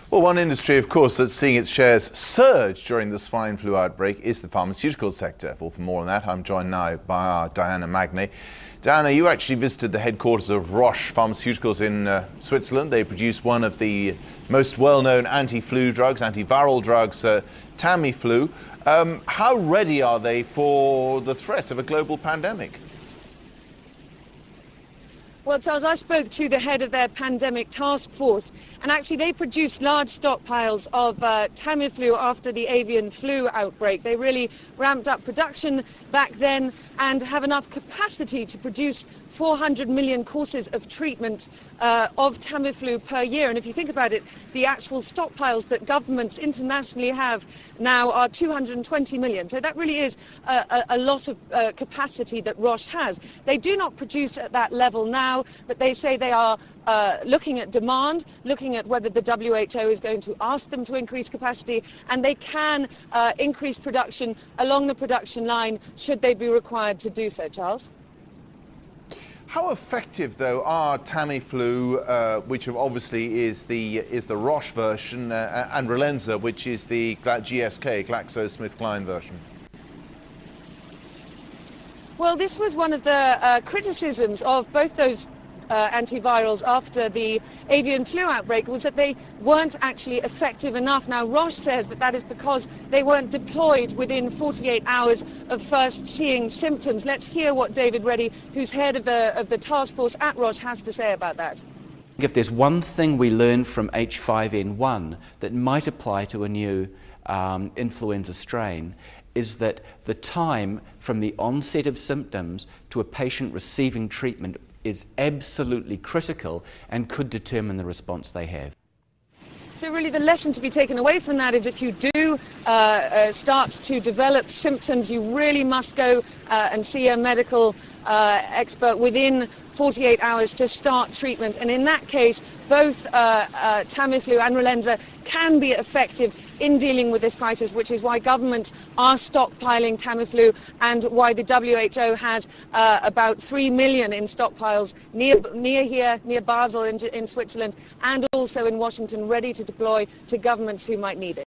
Well, one industry, of course, that's seeing its shares surge during the swine flu outbreak is the pharmaceutical sector. Well, for more on that, I'm joined now by our Diana Magne. Diana, you actually visited the headquarters of Roche Pharmaceuticals in Switzerland. They produce one of the most well-known anti-flu drugs, antiviral drugs, tamiflu. How ready are they for the threat of a global pandemic? Well, Charles, I spoke to the head of their pandemic task force, and actually they produced large stockpiles of Tamiflu after the avian flu outbreak. They really ramped up production back then and have enough capacity to produce 400 million courses of treatment of Tamiflu per year. And if you think about it, the actual stockpiles that governments internationally have now are 220 million. So that really is a lot of capacity that Roche has. They do not produce at that level now, but they say they are looking at demand, looking at whether the WHO is going to ask them to increase capacity, and they can increase production along the production line should they be required to do so, Charles. How effective, though, are Tamiflu, which obviously is the Roche version, and Relenza, which is the GSK, GlaxoSmithKline version? Well, this was one of the criticisms of both those antivirals after the avian flu outbreak, was that they weren't actually effective enough. Now, Roche says that is because they weren't deployed within 48 hours of first seeing symptoms. Let's hear what David Reddy, who's head of the task force at Roche, has to say about that. If there's one thing we learned from H5N1 that might apply to a new influenza strain, is that the time from the onset of symptoms to a patient receiving treatment is absolutely critical and could determine the response they have. So really the lesson to be taken away from that is if you do start to develop symptoms, you really must go and see a medical expert within 48 hours to start treatment. And in that case, both Tamiflu and Relenza can be effective in dealing with this crisis, which is why governments are stockpiling Tamiflu and why the WHO has about 3 million in stockpiles near Basel in Switzerland, and also in Washington, ready to deploy to governments who might need it.